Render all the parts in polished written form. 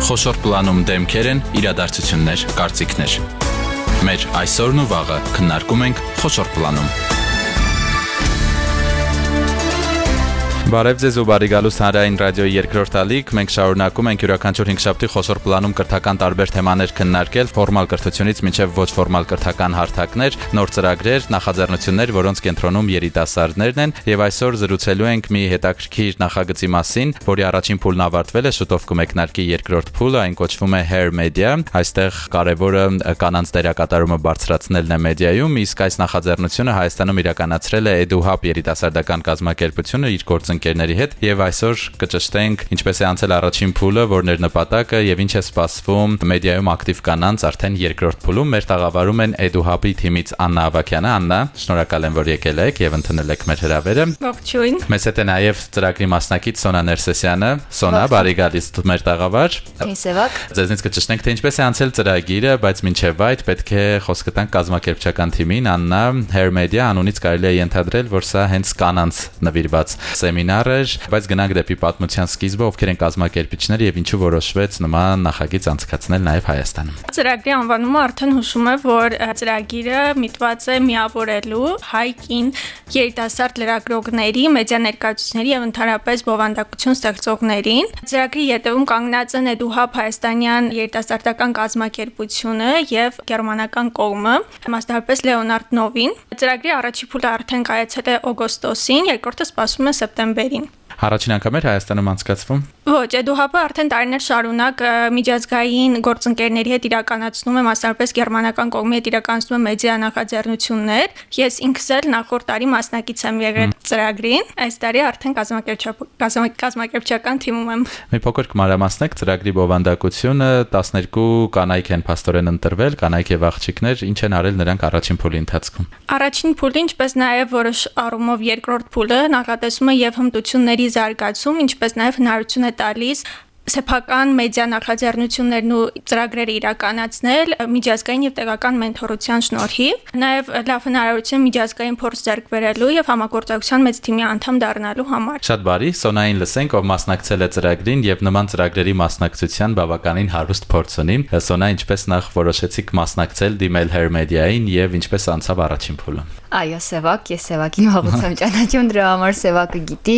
Խոշոր պլանում դեմքեր են, իրադարձություններ, կարծիքներ։ Մեր այսօրն ու վաղը քննարկում ենք խոշոր պլանում։ Բարև ձեզ ու բարի գալուստ Հանրային ռադիոյի երկրորդ ալիք, մենք շարունակում ենք յուրաքանչյուր հինգշաբթի խոշոր պլանում կրթական տարբեր թեմաներ քննարկել, ֆորմալ կրթությունից մինչև ոչ ֆորմալ կրթական հարթակներ, նոր ծրագրեր, նախաձեռնություններ, որոնց կենտրոնում երիտասարդներն են, եւ այսօր զրուցելու ենք մի հետաքրքիր նախագծի մասին, որի առաջին փուլն ավարտվել է, շուտով կմեկնարկի երկրորդ փուլը, այն կոչվում է Hair Media, այստեղ կարևորը կանանց դերակատարումը բարձրացնելն է մեդիայում, իսկ այս նախաձեռնությունը Հայաստանում իրականացրել է EduHub երիտասարդական կազմակերպությունը իր ընկերների հետ եւ այսօր կճշտենք ինչպես է անցել առաջին փուլը, որն էր նպատակը եւ ինչ է սպասվում մեդիայում ակտիվ կանանց արդեն երկրորդ փուլում։ Մեր տաղավարում են EduHub-ի թիմից Աննա Ավագյանը։ Աննա, շնորհակալ եմ, որ եկել եք եւ ընդունել եք մեր հրավերը։ Ողջույն։ Մեզ հետ է նաեւ ծրագրի մասնակից Սոնա Ներսեսյանը։ Սոնա, բարի գալիս մեր տաղավար։ Սևակ։ Ձեզնից կճշտենք թե ինչպես է անցել ծրագիրը, բայց մինչեւ այդ պետք է խոսքը տանք կազմակերպչական թիմին։ Աննա, Hair Media անունից կարելի է ենթադրել, որ սա հենց կանանց նվիրված սեմինար էր, բայց գնանք դեպի պատմության սկիզբը, ովքեր են կազմակերպիչները եւ ինչու որոշվեց նման նախագիծ անցկացնել նաեւ Հայաստանում։ Ծրագրի անվանումը արդեն հուշում է, որ ծրագիրը միտված է միավորելու հայ-կին երիտասարդ լրագրողների, մեդիա ներկայացուցիչների եւ ընդհանրապես բովանդակություն ստեղծողներին։ Ծրագրի ետևում կանգնած են EduHub հայաստանյան երիտասարդական կազմակերպությունը եւ գերմանական կողմը, մասնավորապես Լեոնարդ Նովին։ Ծրագրի առաջին փուլը արդեն կայացել է օգոստոսին, երկրորդը սպասվում է սեպտեմբերին։ Առաջին անգամ էր Հայաստանում անցկացվում։ Ոչ, EduHub-ը արդեն տարիներ շարունակ միջազգային գործընկերների հետ իրականացնում է, մասնավորապես գերմանական կողմի հետ իրականացնում է մեդիա նախաձեռնություններ։ Ես ինքս էլ նախորդ տարի մասնակից եմ եղել ծրագրին, այս տարի արդեն կազմակերպչական թիմում եմ։ Մի փոքր կմանրամասնեք ծրագրի բովանդակությունը, 12 կանայք են փաստորեն ընտրվել, կանայք եւ աղջիկներ, ինչ են արել նրանք առաջին փուլի ընթացքում։ Առաջին փուլը, ինչպես նաեւ որոշ առումով երկրորդ փուլը նախատեսում է եւ հմտությունների զարգացում, ինչպես նաեւ հնարավորություն է տալիս սեփական մեդիա նախաձեռնություններն ու ծրագրերը իրականացնել միջազգային եւ տեղական մենթորության շնորհիվ, նաեւ լավ հնարավորություն միջազգային փորձ ձեռք բերելու եւ համագործակցության մեծ թիմի անդամ դառնալու համար։ Շատ բարի, Սոնային լսենք, ով մասնակցել է ծրագրին եւ նման ծրագրերի մասնակցության բավականին հարուստ փորձ ունի։ Սոնա, ինչպես նախ որոշեցիք մասնակցել դիմել Hair Media-ին եւ ինչպես անցավ առաջին փուլը։ Այո, Սևակ, ես Սևակին վաղուց եմ ճանաչում, դրա համար Սևակը գիտի։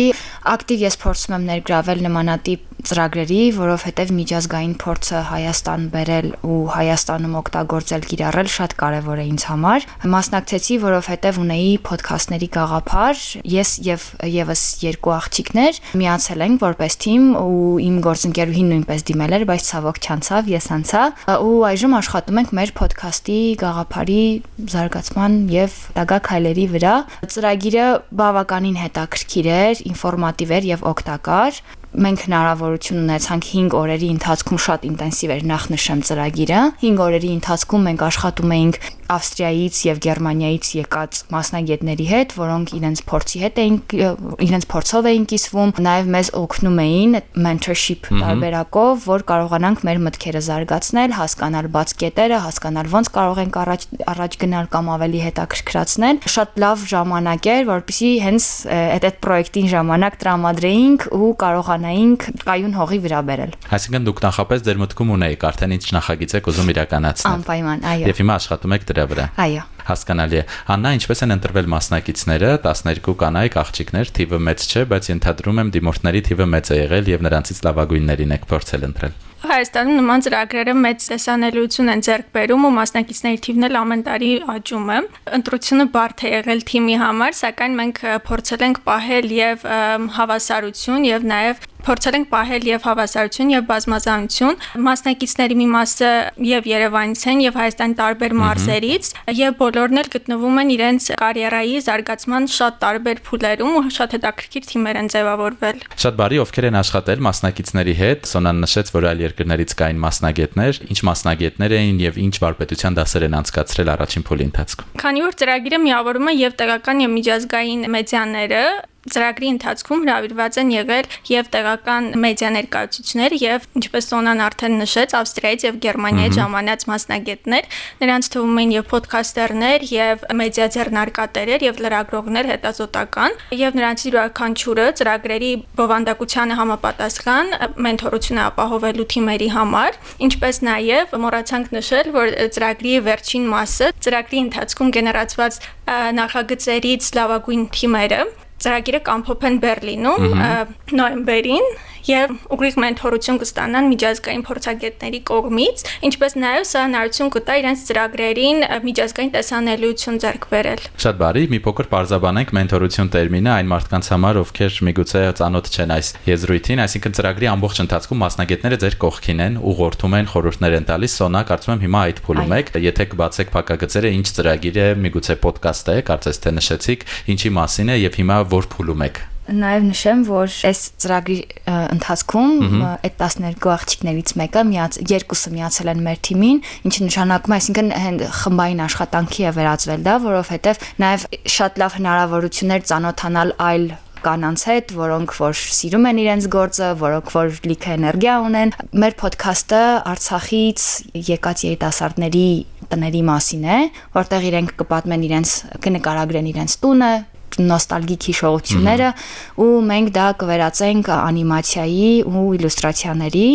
Ակտիվ ես փորձում եմ ներգրավել նմանատիպ ծրագրերի, որովհետև միջազգային փորձը Հայաստան բերել ու Հայաստանում օգտագործել կիրառել շատ կարևոր է ինձ համար։ Մասնակցեցի, որովհետև ունեի ոդքասթների գաղափար, ես եւ եւս երկու աղջիկներ միացել ենք որպես թիմ ու իմ գործընկերուհին նույնպես դիմել էր, բայց ցավոք չանցավ, ես անցա ու այժմ աշխատում ենք մեր ոդքասթի գաղափարի զարգացման եւ դագա քայլերի վրա։ Ծրագիրը բավականին հետաքրքիր էր, ինֆորմատիվ էր եւ օգտակար։ Մենք հնարավորություն ունեցանք 5 օրերի ընթացքում շատ ինտենսիվ էր նախնշեմ ծրագիրը։ 5 օրերի ընթացքում մենք աշխատում էինք Ավստրիայից եւ Գերմանիայից եկած մասնագետների հետ, որոնք իրենց փորձով էին կիսվում, նաեւ մեզ օգնում էին mentorship տարբերակով, որ կարողանանք մեր մտքերը զարգացնել, հասկանալ բաց կետերը, հասկանալ ոնց կարող ենք առաջ գնալ կամ ավելի հետաքրքրացնել։ Շատ լավ ժամանակ էր, որպեսզի հենց այդ պրոյեկտին ժամանակ տրամադրեինք ու կարողանայինք կայուն հողի վրա բերել։ Այսինքն դուք նախապես ձեր մտքում ունեիք արդեն ինչ նախագիծ եք ուզում իրականացնել։ Անպայման, այո։ Եվ հիմա աշխատում եք դրա վրա։ Այո։ Հասկանալի է։ Աննա, ինչպես են ընտրվել մասնակիցները, 12 կանայք, աղջիկներ, թիվը մեծ չէ, բայց ենթադրում եմ դիմորդների թիվը մեծ է եղել եւ նրանցից լավագույններին եք փորձել ընտրել։ Հայաստանում նման ծրագրերը մեծ տեսանելիություն են ձեռք բերում ու մասնակիցների թիվն էլ ամեն տարի աճում է։ Ընտրությունը բարդ է եղել թիմի համար, սակայն մենք փորձել ենք պահել եւ հավասարություն եւ նաեւ փորձել ենք պահել եւ հավասարություն եւ բազմազանություն։ Մասնակիցների մի մասը եւ Երևանից են եւ Հայաստանի տարբեր մարզերից եւ բոլորն էլ գտնվում են իրենց կարիերայի զարգացման շատ տարբեր փուլերում ու շատ հետաքրքիր թիմեր են ձևավորվել։ Շատ բարի, ովքեր են աշխատել մասնակիցների հետ։ Սոնան նշեց, որ այլ երկրներից կային մասնագետներ, ինչ մասնագետներ էին եւ ինչ վարպետության դասեր են անցկացրել առաջին փուլի ընթացքում։ Քանի որ ծրագիրը միավորում է եւ տեղական եւ միջազգային մեդիաները, ծրագրի ընթացքում հրավիրված են եղել եւ տեղական մեդիա ներկայացուցիչներ եւ ինչպես Սոնան արդեն նշեց, Ավստրիայից եւ Գերմանիայից ժամանած մասնագետներ, նրանց թվում են եւ ոդքասթերներ եւ մեդիա ձեռնարկատերեր եւ լրագրողներ հետազոտական եւ նրանց յուրաքանչյուրը ծրագրերի բովանդակությանը համապատասխան մենթորություն է ապահովելու թիմերի համար, ինչպես նաեւ մոռացանք նշել, որ ծրագրի վերջին մասը ծրագրի ընթացքում գեներացված նախագծերից լավագույն թիմերը ծրագիրը կամփոփեն Բերլինում նոյեմբերին եւ ուղիղ մենթորություն կստանան միջազգային փորձագետների կողմից, ինչպես նաեւ սա հնարավորություն կտա իրենց ծրագրերին միջազգային տեսանելիություն ձեռք բերել։ Շատ բարի, մի փոքր բարձաբանենք մենթորություն տերմինը այն մարդկանց համար, ովքեր միգուցե ծանոթ չեն այս եզրույթին, այսինքն ծրագրի ամբողջ ընթացքում մասնագետները ձեր կողքին են, ուղղորդում են, խորհուրդներ են տալիս։ Սոնա, կարծում եմ հիմա այդ փուլում եք, եթե կբացեք փակագծերը, ինչ ծրագիր է, միգուցե ոդկաստ է, կարծես թե նշեցիք, ինչի մասին է եւ հիմա որ փուլում եք։ Նաև նշեմ, որ այս ծրագրի ընթացքում այդ 12 աղջիկներից երկուսը միացել են մեր թիմին, ինչը նշանակում է, այսինքն խմբային աշխատանքի է վերածվել դա, որովհետև նաև շատ լավ հնարավորություններ ծանոթանալ այլ կանանց հետ, որոնք որ սիրում են իրենց գործը, որոնք որ լիքը էներգիա ունեն։ Մեր ոդքասթը Արցախից եկած երիտասարդների տների մասին է, որտեղ իրենք կպատմեն կնկարագրեն իրենց տունը, նոստալգիկ հիշողությունները ու մենք դա կվերածենք անիմացիայի ու իլյուստրացիաների,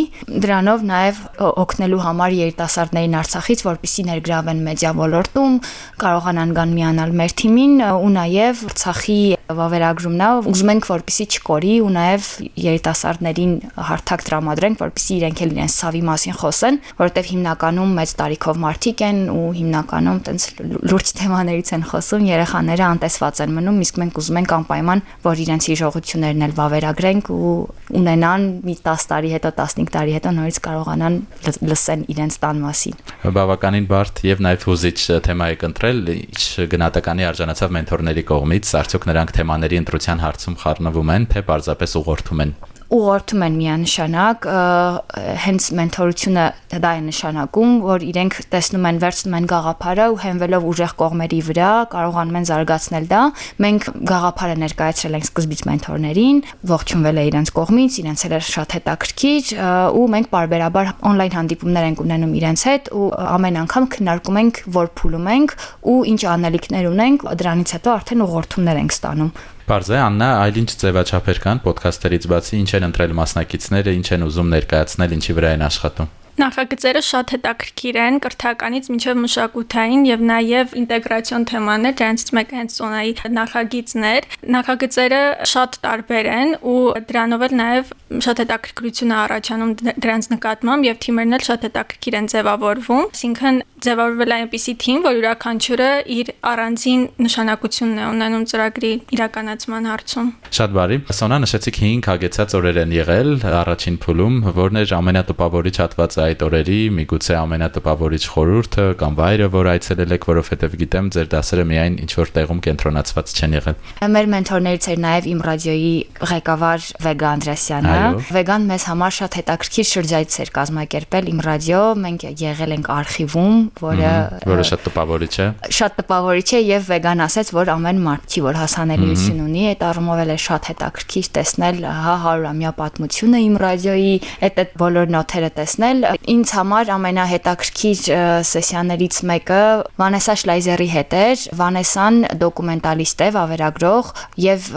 դրանով նաև օգնելու համար երիտասարդներին Արցախից, որպեսզի ներգրավեն մեդիա ոլորտում, կարողանան գան միանալ մեր թիմին ու նաև Արցախի վավերագրումն է, ուզում ենք որպեսզի չկորի ու նաև երիտասարդներին հարթակ տրամադրենք, որպեսզի իրենք էլ իրենց ցավի մասին խոսեն, որովհետև հիմնականում մեծ տարիքով մարդիկ են ու հիմնականում տենց լուրջ թեմաներից են խոսում, երեխաները անտեսված են մնում, իսկ մենք ուզում ենք անպայման, որ իրենց հիշողություններն էլ վավերագրենք ու ունենան մի 10 տարի հետո, 15 տարի հետո նորից կարողանան լսեն իրենց տան մասին։ Բավականին բարդ եւ նաեւ հուզիչ թեմա եք ընտրել, ինչ գնահատականի արժանացավ մենթորների կողմից, արդյոք նրանք թեմաների ընտրության հարցում խառնվում են, թե պարզապես ուղղորդում են։ Ուղղորդում են միանշանակ, հենց մենթորությունը դա է նշանակում, որ իրենք տեսնում են, վերցնում են գաղափարը ու հենվելով ուժեղ կողմերի վրա կարողանում են զարգացնել դա։ Մենք գաղափարը ներկայացրել ենք սկզբից մենթորներին, ողջունվել է իրենց կողմից, իրենց էլ շատ հետաքրքիր ու մենք պարբերաբար on-line հանդիպումներ ենք ունենում իրենց հետ ու ամեն անգամ քննարկում ենք, որ փուլում ենք ու ինչ անելիքներ ունենք, դրանից հետո արդեն ուղղորդումներ ենք ստանում։ Պարզ է, Աննա, այլ ինչ ձևաչափեր կան ոդքասթերից բացի, ինչ են ընտրել մասնակիցները, ինչ են ուզում ներկայացնել, ինչի վրա են աշխատում։ Նախագծերը շատ հետաքրքիր են, կրթականից մինչև մշակութային եւ նաեւ ինտեգրացիոն թեմաներ, դրանցից մեկը հենց Սոնայի նախագիծներ։ Նախագծերը շատ տարբեր են ու դրանով էլ նաեւ շատ հետաքրքրություն է առաջանում դրանց նկատմամբ եւ թիմերն էլ շատ հետաքրքիր են ձևավորվում, այսինքն ձևավորվել է այնպիսի թիմ, որ յուրաքանչյուրը իր առանձին նշանակությունն է ունենում ծրագրի իրականացման հարցում։ Շատ բարի։ Սոնա, նշեցիք 5 հագեցած օրեր են եղել առաջին փուլում, որն էր ամենատպավորիչ հատվածը այդ օրերի, միգուցե ամենատպավորիչ խորհուրդը կամ վայրը, որ այցելել եք, որովհետև գիտեմ, ձեր դասերը միայն ինչ որ տեղում կենտրոնացված չեն եղել։ Մեր մենթորներից էր նաև Իմ ռադիոյի ղեկավար Վեգա Անդրեասյանը։ Վեգան մեզ համար շատ հետաքրքիր շրջայց էր կազմակերպել Իմ ռադիո, մենք եղել ենք արխիվում, որը շատ տպավորիչ է։ Շատ տպավորիչ է եւ Վեգան ասաց, որ ամեն մարդ չի, որ հասանելիություն ունի, այդ առումով էլ է շատ հետաքրքիր տեսնել 100-ամյա պատմությունը Իմ ռադիոյի, այդ բոլոր նոթերը տեսնել։ Ինձ համար ամենահետաքրքիր սեսիաներից մեկը Վանեսա Շլայզերի հետ էր։ Վանեսան դոկումենտալիստ է, վավերագրող եւ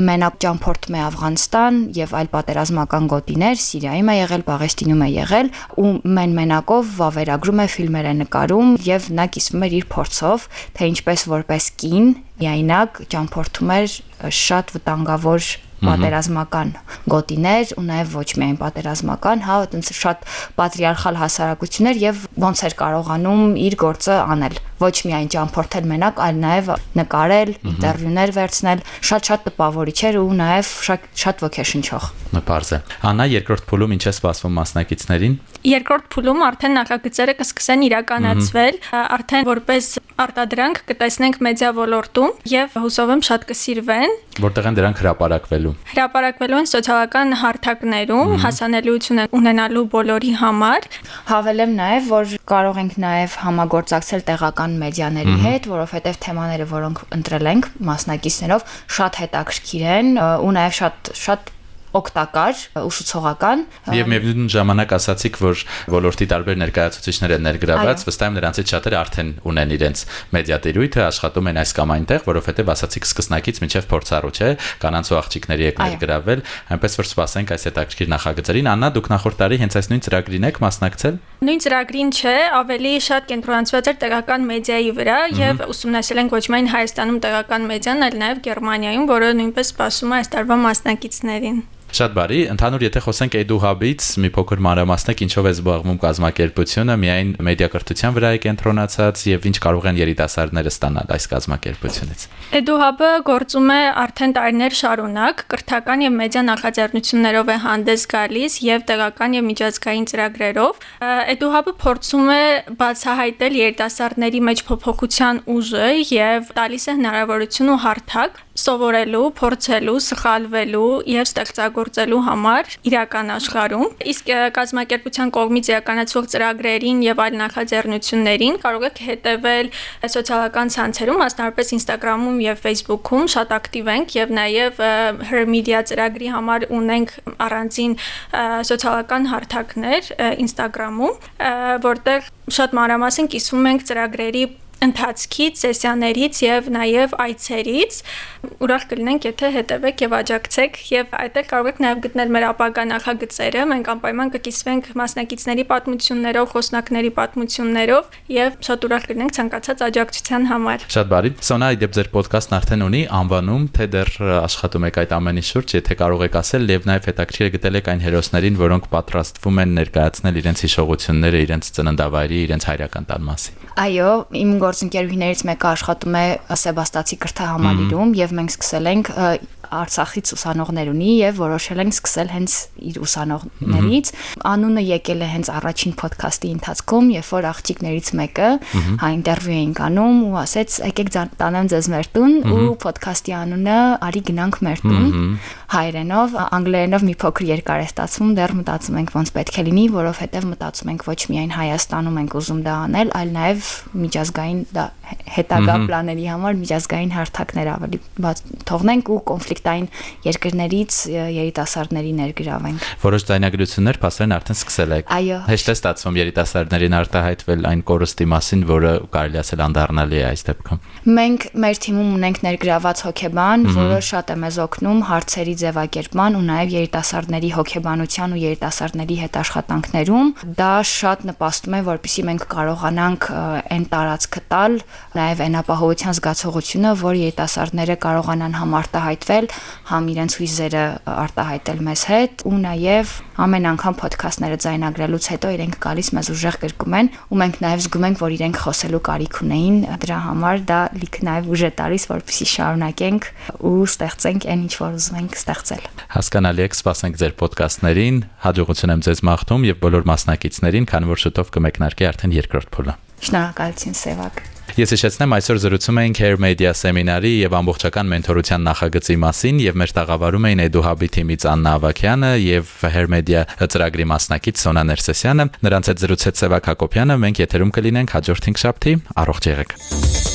մենակ ճամփորդում է Աֆղանստան եւ այլ պատերազմական գոտիներ, Սիրիայում է եղել, Պաղեստինում է եղել ու մենակով վավերագրում է, ֆիլմեր է նկարում եւ նա կիսվում էր իր փորձով, թե ինչպես որպես կին միայնակ ճամփորդում էր շատ վտանգավոր պատերազմական գոտիներ ու նաև ոչ միայն պատերազմական, հա, այդպես շատ պատրիարխալ հասարակություններ եւ ոնց էր կարողանում իր գործը անել։ Ոչ միայն ճամփորդել մենակ, այլ նաև նկարել, ինտերվյուներ վերցնել, շատ տպավորիչ էր ու նաև շատ ոգեշնչող։ Պարզ է։ Աննա, երկրորդ փուլում ինչ է սպասվում մասնակիցներին։ Երկրորդ փուլում արդեն նախագծերը կսկսեն իրականացվել, արդեն որպես արտադրանք կտեսնենք մեդիա ոլորտում եւ հուսով եմ շատ կսիրվեն։ Որտեղ են դրանք հրապարակվելու։ հրապարակվելու։ Հրապարակվելու են սոցիալական հարթակներում հասանելիություն ունենալու բոլորի համար։ Հավելեմ նաև, որ կարող ենք նաև համագործակցել տեղական մեդիաների հետ, որովհետև թեմաները, որոնք ընտրել ենք մասնակիցներով, շատ հետաքրքիր են ու նաև շատ օգտակար, ուսուցողական։ Եվ միևնույն ժամանակ ասացիք, որ ոլորտի տարբեր ներկայացուցիչներ են ներգրաված, վստահ եմ նրանցից շատերը արդեն ունեն իրենց մեդիա տիրույթը, աշխատում են այս կամ այնտեղ, որովհետև ասացիք սկսնակից մինչև փորձառու, չէ, կանանց ու աղջիկների եք ներգրավել, այնպես որ սպասենք այս հետաքրքիր նախագծերին։ Աննա, դուք նախորդ տարի հենց այս նույն ծրագրին եք մասնակցել։ Նույն ծրագրին չէ, ավելի շատ կենտրոնացված էր տեղական մեդիայի վրա եւ ուսումնասիրել ենք ոչ միայն Հայաստանում տեղական մեդիան, այլ նաեւ Գերմանիայում, որը նույնպես սպասում է այս տարվա մասնակիցներին։ Շատ բարի, ընդհանուր եթե խոսենք EduHub-ից, մի փոքր մանրամասնեք ինչով է զբաղվում կազմակերպությունը, միայն մեդիակրթության վրա է կենտրոնացած եւ ինչ կարող են երիտասարդները ստանալ այս կազմակերպությունից։ EduHub-ը գործում է արդեն տարիներ շարունակ, կրթական եւ մեդիա նախաձեռնություններով է հանդես գալիս եւ տեղական եւ միջազգային ծրագրերով։ EduHub-ը փորձում է բացահայտել երիտասարդների մեջ փոփոխության ուժը եւ տալիս է հնարավորություն ու հարթակ սովորելու, փորձելու, սխալվելու եւ ստեղծագործելու համար իրական աշխարհում։ Իսկ կազմակերպության կողմից իրականացվող ծրագրերին եւ այլ նախաձեռնություններին կարող եք հետեւել սոցիալական ցանցերում, մասնավորապես Instagram-ում եւ Facebook-ում, շատ ակտիվ ենք եւ նաեւ Her Media ծրագրի համար ունենք առանձին սոցիալական հարթակներ Instagram-ում, որտեղ շատ մանրամասն կիսվում ենք ծրագրերի ընթացքից, սեսիաներից եւ նաեւ այցերից ուրախ կլինենք, եթե հետևեք եւ աջակցեք եւ այդտեղ կարող եք նաեւ գտնել մեր ապագա նախագծերը։ Մենք անպայման կկիսվենք մասնակիցների պատմություններով, խոսնակների պատմություններով եւ շատ ուրախ կլինենք ցանկացած աջակցության համար։ Շատ բարի։ Սոնա, իդեպ ձեր ոդկասթն արդեն ունի անվանում, թե դեռ աշխատում եք այդ ամենի շուրջ, եթե կարող եք ասել եւ նաեւ հետաքրքիր գտել եք այն հերոսներին, որոնք պատրաստվում են ներկայացնել իրենց հիշողությունները, իրենց ծննդավայրի, իրենց հայրական տան մասին։ Այո, իմ գործընկերուհիներից մեկը աշխատում է Սեբաստացի կրթահամալիրում եւ մենք սկսել ենք Արցախից ուսանողներ ունի եւ որոշել ենք սկսել հենց իր ուսանողներից։ Անունը եկել է հենց առաջին ոդքասթի ընթացքում, երբ որ աղջիկներից մեկը հա ինտերվյու էինք անում ու ասեց եկեք տանեմ ձեզ մեր տուն ու ոդքասթի անունը արի գնանք մեր տուն հայերենով, անգլերենով մի փոքր երկար է ստացվում, դեռ մտածում ենք ոնց պետք է լինի, որովհետեւ մտածում ենք ոչ միայն Հայաստանում ենք ուզում դա անել, այլ նաեւ միջազգային դա հետագա պլաների համար միջազգային հարթակներ ավելի թողնենք ու կոնֆլիկտային երկրներից երիտասարդների ներգրավենք։ Որոշ ձայնագրություններ փաստորեն արդեն սկսել եք։ Այո։ Հեշտ է ստացվում երիտասարդներին արտահայտվել այն կորստի մասին, որը կարելի ասել անդառնալի է այս դեպքում։ Մենք մեր թիմում ունենք ներգրաված հոգեբան, որը շատ է մեզ օգնում հարցերի ձևակերպման ու նաև երիտասարդների հոգեբանության ու երիտասարդների հետ աշխատանքներում։ Դա շատ նպաստում է, որպեսզի մենք կարողանանք այն տարածքը տալ, նաև այն ապահովության զգացողությունը, որ երիտասարդները կարողանան համարտահայտվել, համ իրենց հույզերը արտահայտել մեզ հետ ու նաև ամեն անգամ ոդքասթները ձայնագրելուց հետո իրենք գալիս մեզ ուժեղ կրկում են ու մենք նաև զգում ենք, որ իրենք խոսելու կարիք ունեին, դրա համար դա լիք նաև ուժ է տալիս, որպեսզի շարունակենք ու ստեղծենք այն, ինչ որ ուզում ենք ստեղծել։ Հասկանալի է, սպասենք ձեր ոդքասթներին, հաջողություն եմ ձեզ մաղթում եւ բոլոր մասնակիցներին, քանի որ շուտով կմեկնարկի արդեն երկրորդ փուլը։ Շնորհակալություն, Սևակ։ Ես հիշեցնեմ, այսօր զրուցում էինք Her Media սեմինարի եւ ամբողջական մենթորության նախագծի մասին եւ մեր տաղավարում էին EduHub-ի թիմից Աննա Ավագյանը եւ Her Media ծրագրի մասնակից Սոնա Ներսեսյանը։ Նրանց հետ զրուցեց Սևակ Հակոբյանը։ Մենք եթերում կլինենք հաջորդ 5 շաբթի։ Առողջ եղեք։